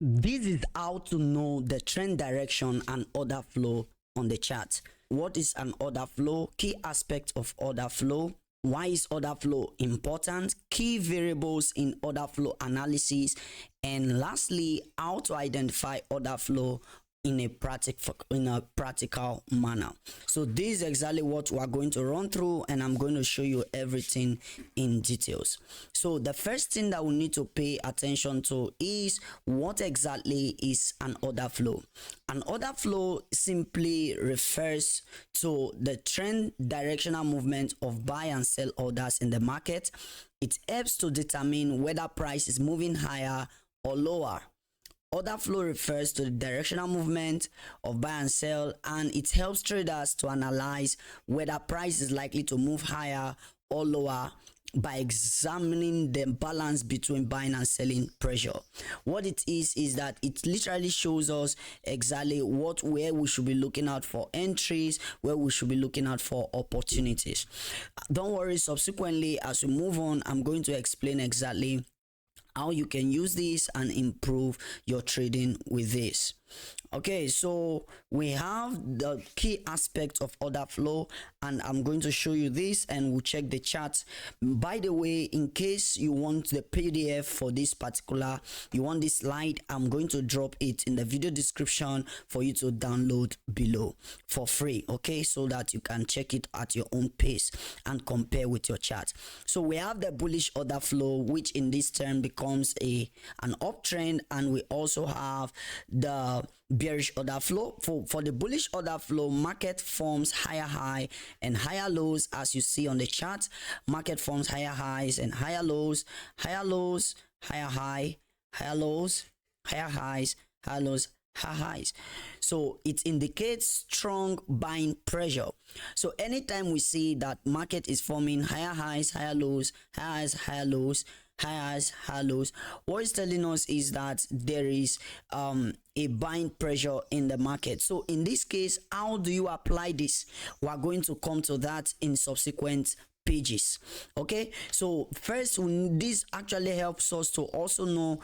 This is how to know the trend direction and order flow on the chart. What is an order flow? Key aspects of order flow. Why is order flow important? Key variables in order flow analysis. And lastly, how to identify order flow in a practical manner. So this is exactly what we are going to run through, and I'm going to show you everything in details. So the first thing that we need to pay attention to is what exactly is an order flow. An order flow simply refers to the trend directional movement of buy and sell orders in the market. It helps to determine whether price is moving higher or lower. Order flow refers to the directional movement of buy and sell, and it helps traders to analyze whether price is likely to move higher or lower by examining the balance between buying and selling pressure. What it is that it literally shows us exactly where we should be looking out for entries, where we should be looking out for opportunities. Don't worry, subsequently as we move on, I'm going to explain exactly how you can use this and improve your trading with this. Okay, so we have the key aspect of order flow, and I'm going to show you this, and we'll check the chart. By the way, in case you want the PDF for this particular, you want this slide, I'm going to drop it in the video description for you to download below for free, okay, so that you can check it at your own pace and compare with your chart. So we have the bullish order flow, which in this term becomes an uptrend, and we also have the bearish order flow. For the bullish order flow, market forms higher high and higher lows. As you see on the chart, market forms higher highs and higher lows, higher lows, higher high, higher lows, higher highs, higher lows, higher highs. So it indicates strong buying pressure. So anytime we see that market is forming higher highs, higher lows, highs, higher lows, highs, higher lows, what it's telling us is that there is a buying pressure in the market. So in this case, how do you apply this? We are going to come to that in subsequent pages. Okay, so first, this actually helps us to also know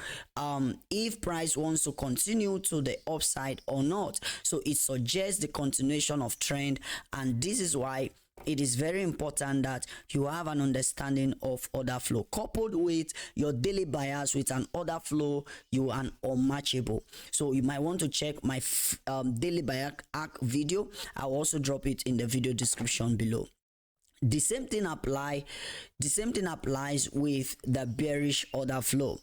if price wants to continue to the upside or not. So it suggests the continuation of trend, and this is why it is very important that you have an understanding of order flow. Coupled with your daily bias with an order flow, you are unmatchable. So you might want to check my daily bias arc video. I'll also drop it in the video description below. The same thing applies with the bearish order flow,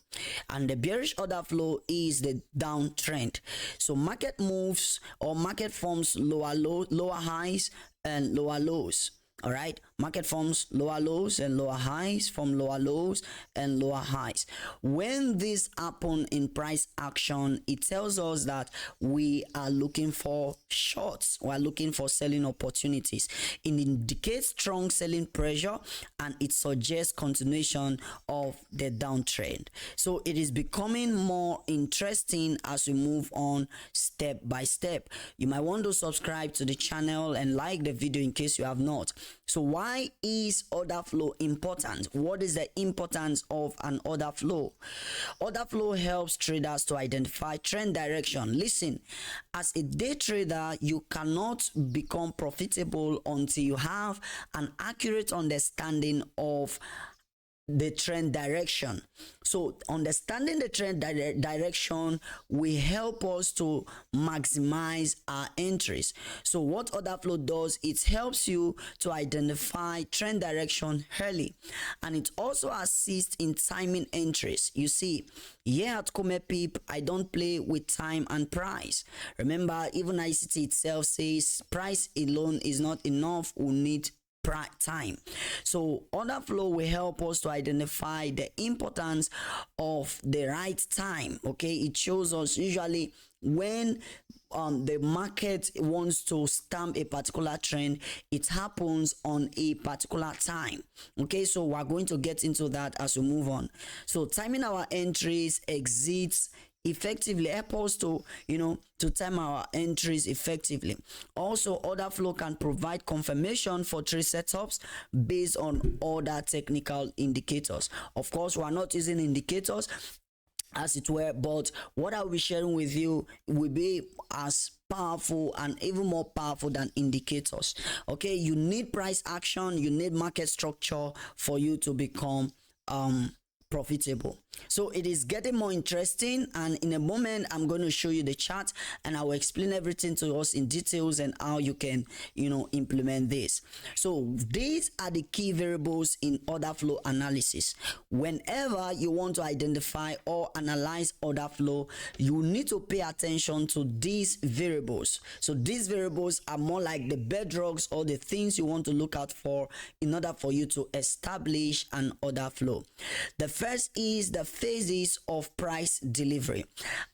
and the bearish order flow is the downtrend. So market moves, or market forms lower highs and lower lows. All right, market forms lower lows and lower highs, from lower lows and lower highs. When this happen in price action, it tells us that we are looking for shorts, we are looking for selling opportunities. It indicates strong selling pressure, and it suggests continuation of the downtrend. So it is becoming more interesting as we move on step by step. You might want to subscribe to the channel and like the video in case you have not. So why is order flow important? What is the importance of an order flow? Order flow helps traders to identify trend direction. Listen, as a day trader, you cannot become profitable until you have an accurate understanding of the trend direction. So understanding the trend direction will help us to maximize our entries. So what order flow does, it helps you to identify trend direction early, and it also assists in timing entries. You see, here at Komepip, I don't play with time and price. Remember, even ICT itself says price alone is not enough, we need time. So order flow will help us to identify the importance of the right time. Okay, it shows us usually when the market wants to stamp a particular trend, it happens on a particular time. Okay, so we're going to get into that as we move on. So timing our entries, exits effectively help us to to time our entries effectively. Also, order flow can provide confirmation for trade setups based on other technical indicators. Of course, we are not using indicators, as it were, but what I'll be sharing with you will be as powerful and even more powerful than indicators. Okay, you need price action, you need market structure for you to become profitable. So it is getting more interesting, and in a moment I'm going to show you the chart and I will explain everything to us in details and how you can implement this. So these are the key variables in order flow analysis. Whenever you want to identify or analyze order flow, you need to pay attention to these variables. So these variables are more like the bedrocks or the things you want to look out for in order for you to establish an order flow. The first is the phases of price delivery,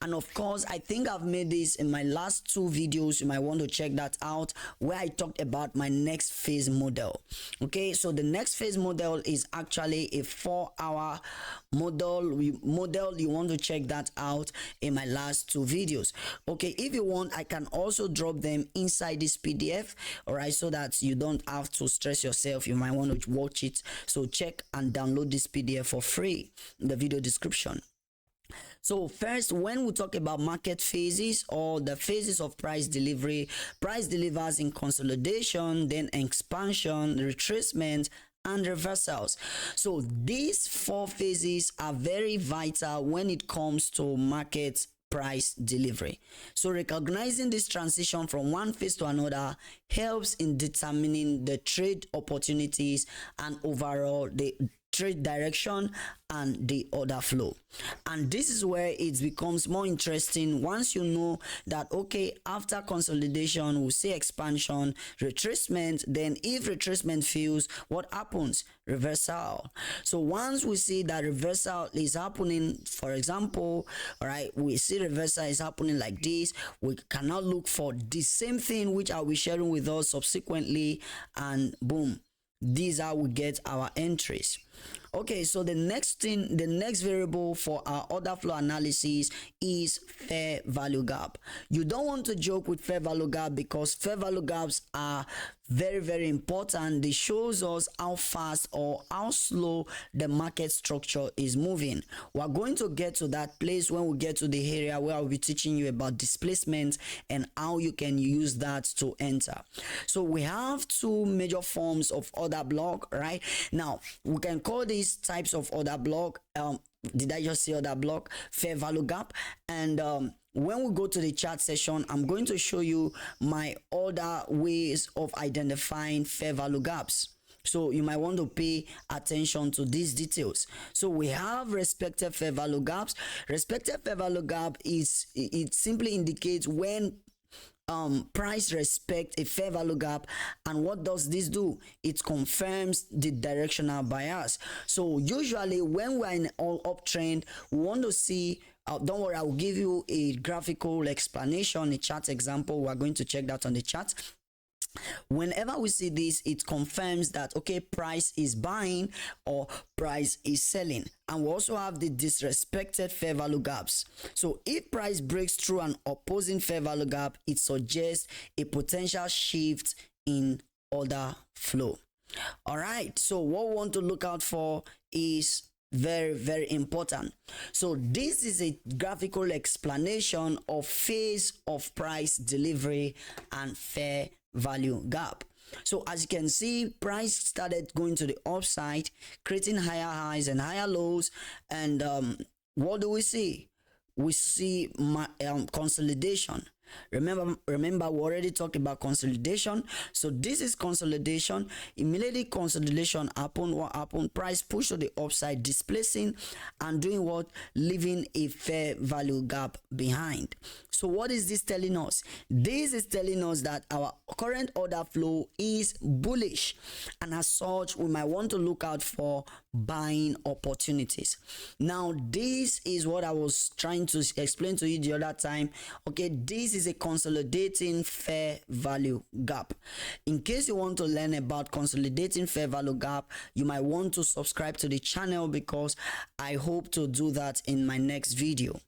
and of course I think I've made this in my last two videos. You might want to check that out, where I talked about my next phase model. Okay, so the next phase model is actually a 4-hour model. You want to check that out in my last two videos. Okay, if you want, I can also drop them inside this PDF, all right, so that you don't have to stress yourself. You might want to watch it, so check and download this PDF for free in the video description. So first, when we talk about market phases or the phases of price delivery, price delivers in consolidation, then expansion, retracement, and reversals. So these 4 phases are very vital when it comes to market price delivery. So recognizing this transition from one phase to another helps in determining the trade opportunities and overall the trade direction and the order flow. And this is where it becomes more interesting once you know that, okay, after consolidation we'll see expansion, retracement, then if retracement fails, what happens? Reversal. So once we see that reversal is happening, for example, all right, we see reversal is happening like this, we cannot look for the same thing which I'll be sharing with us subsequently, and boom, these are we get our entries. Okay, so the next variable for our order flow analysis is fair value gap. You don't want to joke with fair value gap, because fair value gaps are very, very important. They shows us how fast or how slow the market structure is moving. We're going to get to that place when we get to the area where I'll be teaching you about displacement and how you can use that to enter. So we have two major forms of order block, right? Now we can call these types of order block, did I just say order block? Fair value gap. And when we go to the chart session, I'm going to show you my other ways of identifying fair value gaps. So you might want to pay attention to these details. So we have respective fair value gaps. Respective fair value gap is, it simply indicates when price respect a fair value gap, and what does this do? It confirms the directional bias. So usually when we're in an uptrend, we want to see don't worry, I will give you a graphical explanation, a chart example. We're going to check that on the chart. Whenever we see this, it confirms that, okay, price is buying or price is selling. And we also have the disrespected fair value gaps. So if price breaks through an opposing fair value gap, it suggests a potential shift in order flow. All right, so what we want to look out for is very, very important. So this is a graphical explanation of phase of price delivery and fair value gap. So as you can see, price started going to the upside, creating higher highs and higher lows, and what do we see? We see consolidation. Remember we already talked about consolidation. So this is consolidation. Immediately consolidation happened. What happened? Price pushed to the upside, displacing and doing what? Leaving a fair value gap behind. So what is this telling us? This is telling us that our current order flow is bullish, and as such we might want to look out for buying opportunities. Now this is what I was trying to explain to you the other time. Okay, this is a consolidating fair value gap. In case you want to learn about consolidating fair value gap, you might want to subscribe to the channel, because I hope to do that in my next video.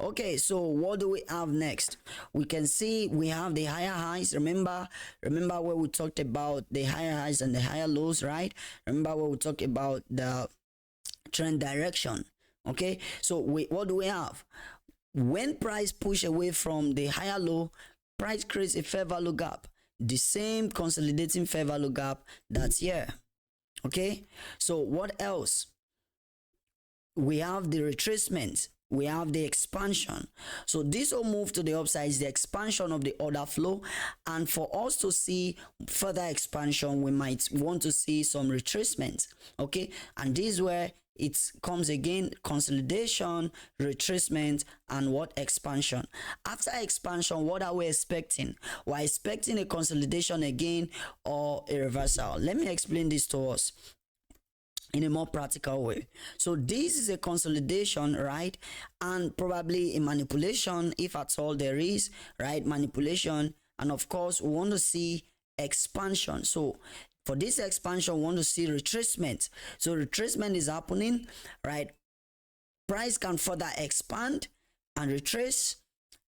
Okay, so what do we have next? We can see we have the higher highs. Remember where we talked about the higher highs and the higher lows, right? Remember where we talked about the trend direction. Okay, so what do we have? When price push away from the higher low, price creates a fair value gap, the same consolidating fair value gap that's here. Okay, so what else? We have the retracement, we have the expansion. So this will move to the upside is the expansion of the order flow, and for us to see further expansion we might want to see some retracement. Okay, and this is where it comes again: consolidation, retracement, and what? Expansion. After expansion, what are we expecting? We're expecting a consolidation again or a reversal. Let me explain this to us in a more practical way. So this is a consolidation, right? And probably a manipulation, if at all there is, right? Manipulation. And of course we want to see expansion. So for this expansion we want to see retracement. So retracement is happening, right? Price can further expand and retrace,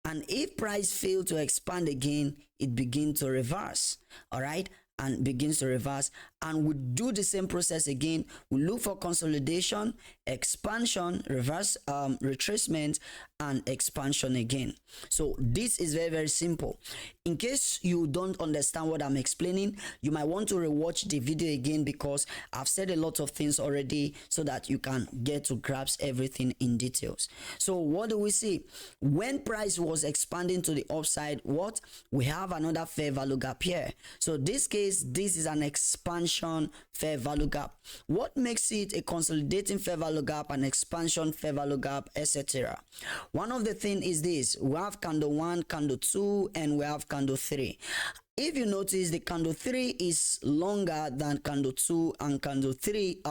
and if price fail to expand again, it begins to reverse. All right, and begins to reverse, and we do the same process again. We look for consolidation, expansion, reverse, retracement, and expansion again. So this is very, very simple. In case you don't understand what I'm explaining, you might want to rewatch the video again, because I've said a lot of things already, so that you can get to grasp everything in details. So what do we see? When price was expanding to the upside, what? We have another fair value gap here. So this case, this is an expansion fair value gap. What makes it a consolidating fair value gap, an expansion fair value gap, etc.? One of the things is this: we have candle 1, candle 2, and we have candle 3. If you notice, the candle 3 is longer than candle 2 and candle 3,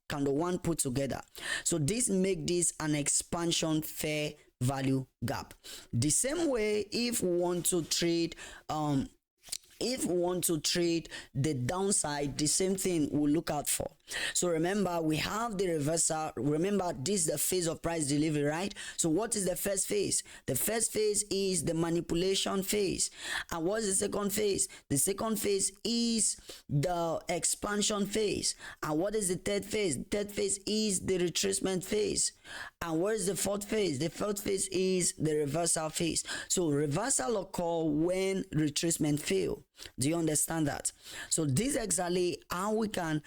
candle 1 put together. So this makes this an expansion fair value gap. The same way, if we want to trade the downside, the same thing we'll look out for. So remember, we have the reversal. Remember, this is the phase of price delivery, right? So what is the first phase? The first phase is the manipulation phase. And what is the second phase? The second phase is the expansion phase. And what is the third phase? The third phase is the retracement phase. And what is the fourth phase? The fourth phase is the reversal phase. So reversal occur when retracement fail. Do you understand that? So this is exactly how we can,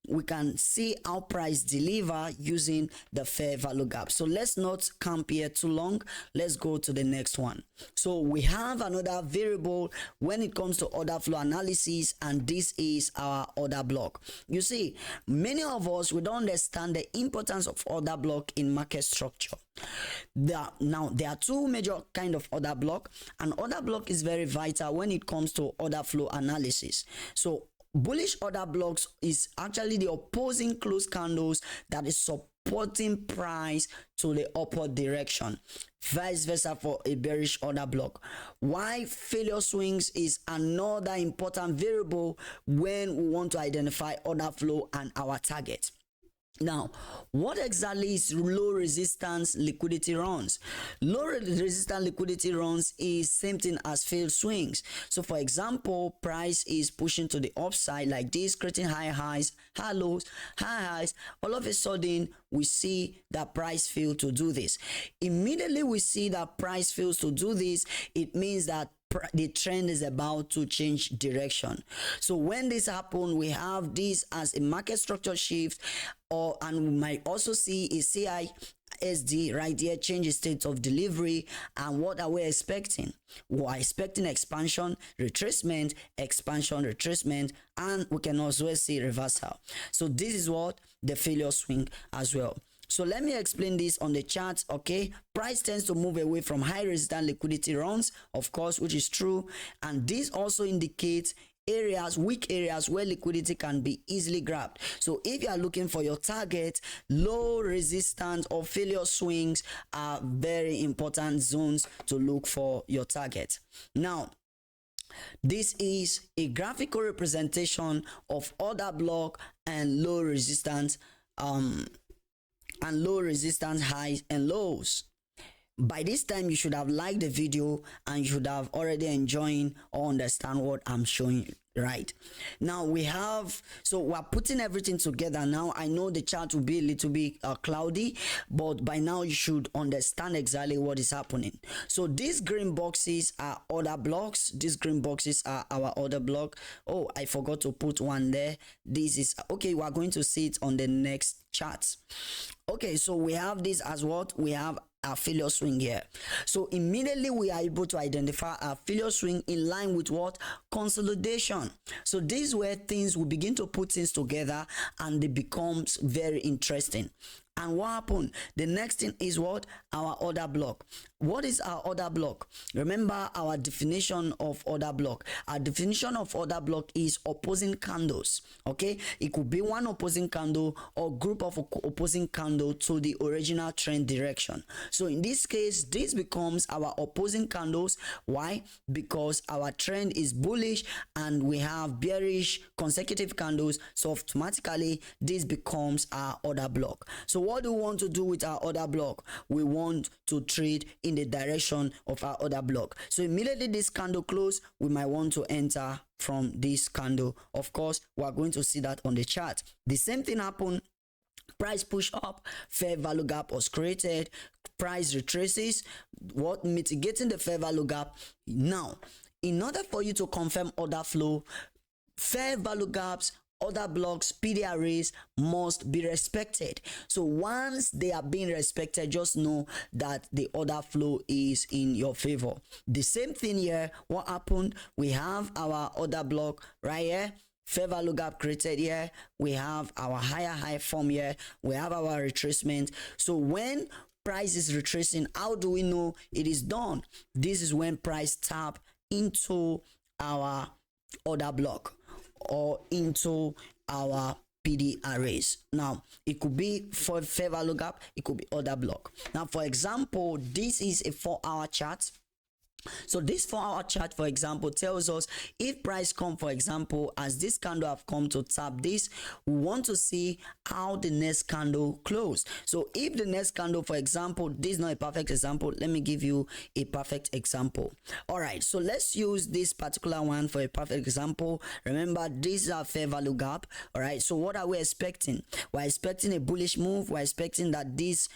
we can see how price deliver using the fair value gap. So let's not camp here too long. Let's go to the next one. So we have another variable when it comes to order flow analysis, and this is our order block. You see, many of us, we don't understand the importance of order block in market structure. Now there are two major kind of order block, and order block is very vital when it comes to order flow analysis. So bullish order blocks is actually the opposing close candles that is supporting price to the upward direction. Vice versa for a bearish order block. Why failure swings is another important variable when we want to identify order flow and our target. Now, what exactly is low resistance liquidity runs? Low resistance liquidity runs is same thing as failed swings. So for example, price is pushing to the upside like this, creating high highs, high lows, high highs. All of a sudden, we see that price failed to do this. Immediately we see that price fails to do this, it means that the trend is about to change direction. So when this happens, we have this as a market structure shift, and we might also see a CISD right there, change the state of delivery. And what are we expecting? We are expecting expansion, retracement, expansion, retracement, and we can also see reversal. So this is what the failure swing as well. So let me explain this on the chart. Okay, price tends to move away from high resistance liquidity runs, of course, which is true, and this also indicates areas, weak areas where liquidity can be easily grabbed. So if you are looking for your target, low resistance or failure swings are very important zones to look for your target. Now, this is a graphical representation of order block and low resistance highs and lows. By this time you should have liked the video and you should have already enjoying or understand what I'm showing. Right now we have, so we're putting everything together now. I know the chart will be a little bit cloudy, but by now you should understand exactly what is happening. So these green boxes are order blocks. These green boxes are our order block. Oh, I forgot to put one there. This is okay. We are going to see it on the next chart. Okay, so we have this as what we have our failure swing here. So immediately we are able to identify our failure swing in line with what? Consolidation. So this is where things will begin to put things together and it becomes very interesting. And what happened? The next thing is what? Our order block. What is our order block? Remember our definition of order block. Our definition of order block is opposing candles. Okay, it could be one opposing candle or group of opposing candle to the original trend direction. So in this case, this becomes our opposing candles. Why? Because our trend is bullish and we have bearish consecutive candles. So automatically this becomes our order block. So what do we want to do with our order block? We want to trade in the direction of our order block. So immediately this candle close, we might want to enter from this candle. Of course, we are going to see that on the chart. The same thing happened. Price push up, fair value gap was created, price retraces, what mitigating the fair value gap. Now, in order for you to confirm order flow, fair value gaps, order blocks, PD arrays must be respected. So once they are being respected, just know that the order flow is in your favor. The same thing here. What happened? We have our order block right here. Fair value gap created here. We have our higher high form here. We have our retracement. So when price is retracing, how do we know it is done? This is when price tap into our order block or into our PD arrays. Now it could be for fair value gap, it could be order block. Now for example, this is a 4-hour chart. So this 4-hour chart, for example, tells us if price come, for example, as this candle have come to tap this, we want to see how the next candle close. So if the next candle, for example, this is not a perfect example, let me give you a perfect example. All right, so let's use this particular one for a perfect example. Remember, this is our fair value gap. All right, so what are we expecting? We're expecting a bullish move. We're expecting that this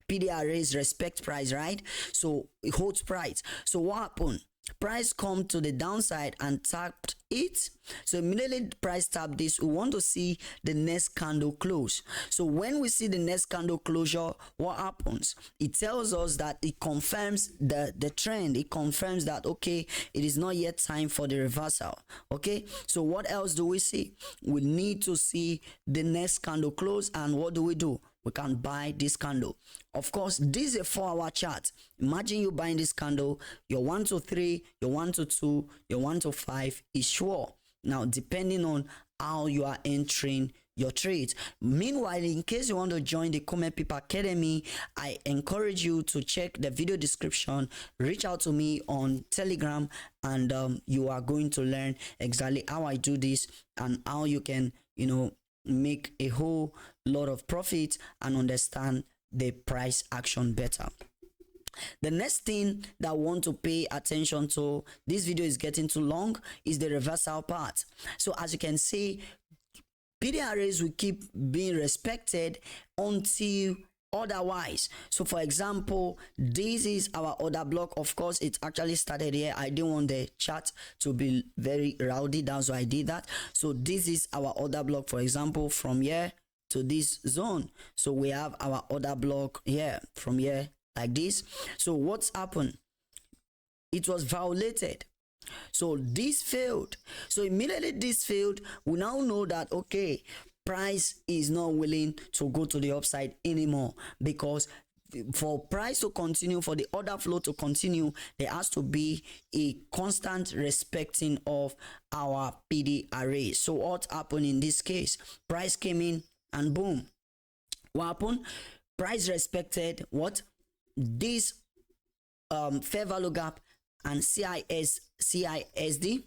PD arrays respect price, right? So it holds price. So what happened? Price come to the downside and tapped it. So immediately price tap this, we want to see the next candle close. So when we see the next candle closure, what happens? It tells us that it confirms the trend. It confirms that okay, it is not yet time for the reversal. Okay, so what else do we see? We need to see the next candle close, and what do? We can buy this candle. Of course, this is a 4-hour chart. Imagine you buying this candle, your 1 to 3, your 1 to 2, your 1 to 5 is sure. Now, depending on how you are entering your trades. Meanwhile, in case you want to join the Komepip Academy, I encourage you to check the video description, reach out to me on Telegram, and you are going to learn exactly how I do this and how you can, make a whole lot of profit and understand the price action better. The next thing that I want to pay attention to, this video is getting too long, is the reversal part. So as you can see, PD arrays will keep being respected until otherwise. So for example, this is our order block. Of course, it actually started here. I didn't want the chart to be very rowdy, that's why I did that. So this is our order block, for example, from here to this zone. So we have our order block here, from here like this. So what's happened? It was violated. So this failed. So immediately this failed, we now know that okay, price is not willing to go to the upside anymore, because for price to continue, for the order flow to continue, there has to be a constant respecting of our PD array. So what happened in this case? Price came in and boom, what happened? Price respected what? This fair value gap and CISD.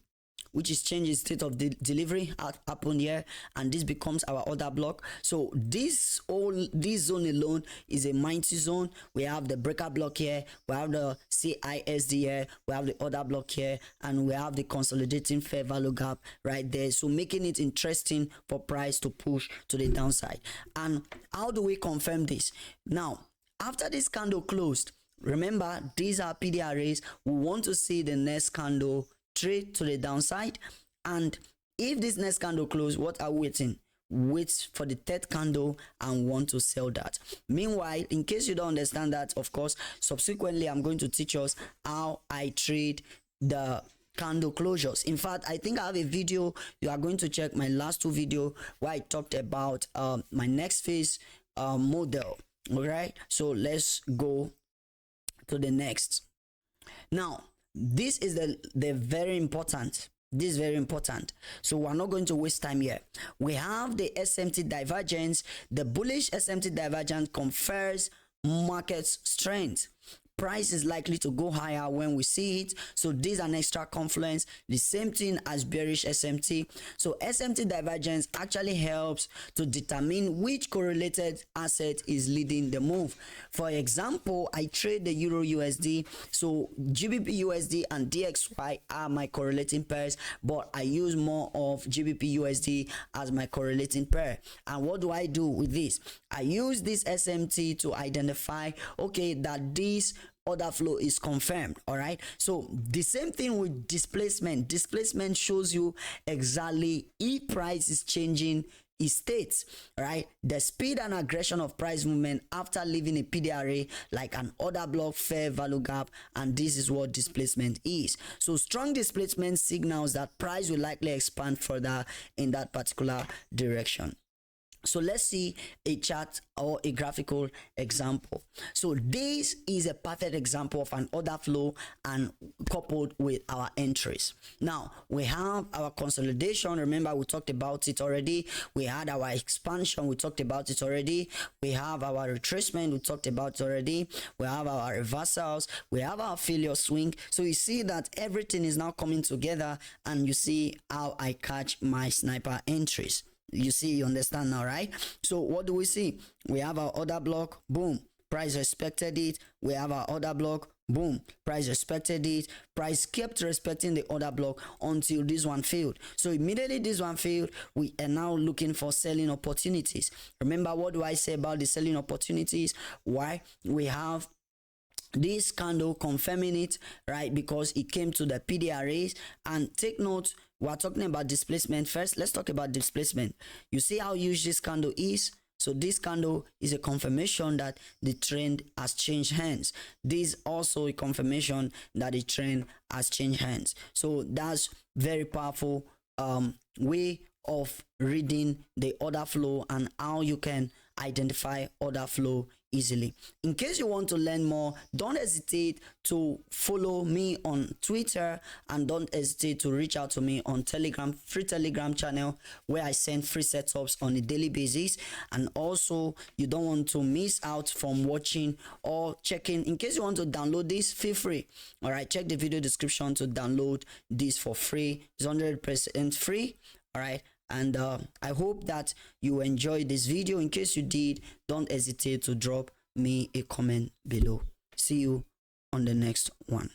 which is change in state of delivery happened here, and this becomes our order block. So this zone alone is a mighty zone. We have the breaker block here, we have the CISD here, we have the order block here, and we have the consolidating fair value gap right there, so making it interesting for price to push to the downside. And how do we confirm this? Now, after this candle closed, remember these are PDRAs, we want to see the next candle trade to the downside. And if this next candle close, what are we waiting? Wait for the third candle and want to sell that. Meanwhile, in case you don't understand that, of course, subsequently I'm going to teach us how I trade the candle closures. In fact, I think I have a video. You are going to check my last two videos where I talked about my next phase model. All right, so let's go to the next. Now, this is the very important. This is very important, so we're not going to waste time here. We have the SMT divergence. The bullish SMT divergence confers market strength. Price is likely to go higher when we see it. So this is an extra confluence, the same thing as bearish SMT. So SMT divergence actually helps to determine which correlated asset is leading the move. For example, I trade the Euro USD, so GBP USD and DXY are my correlating pairs, but I use more of GBP USD as my correlating pair. And what do I do with this? I use this SMT to identify, okay, that this order flow is confirmed. All right, so the same thing with displacement. Displacement shows you exactly if price is changing its states, right? The speed and aggression of price movement after leaving a PDRA, like an order block, fair value gap, and this is what displacement is. So strong displacement signals that price will likely expand further in that particular direction. So let's see a chart or a graphical example. So this is a perfect example of an order flow and coupled with our entries. Now we have our consolidation. Remember, we talked about it already. We had our expansion. We talked about it already. We have our retracement. We talked about it already. We have our reversals. We have our failure swing. So you see that everything is now coming together, and you see how I catch my sniper entries. You see, you understand now, right? So what do we see? We have our order block, boom, price respected it. We have our order block, boom, price respected it. Price kept respecting the order block until this one failed. So immediately this one failed, we are now looking for selling opportunities. Remember, what do I say about the selling opportunities? Why? We have this candle confirming it, right? Because it came to the PDRAs. And take note, we're talking about displacement first. Let's talk about displacement. You see how huge this candle is? So this candle is a confirmation that the trend has changed hands. This also a confirmation that the trend has changed hands. So that's very powerful way of reading the order flow and how you can identify order flow easily. In case you want to learn more, don't hesitate to follow me on Twitter, and don't hesitate to reach out to me on Telegram, free Telegram channel where I send free setups on a daily basis. And also, you don't want to miss out from watching or checking. In case you want to download this, feel free. All right, check the video description to download this for free. It's 100% free. All right. And I hope that you enjoyed this video. In case you did, don't hesitate to drop me a comment below. See you on the next one.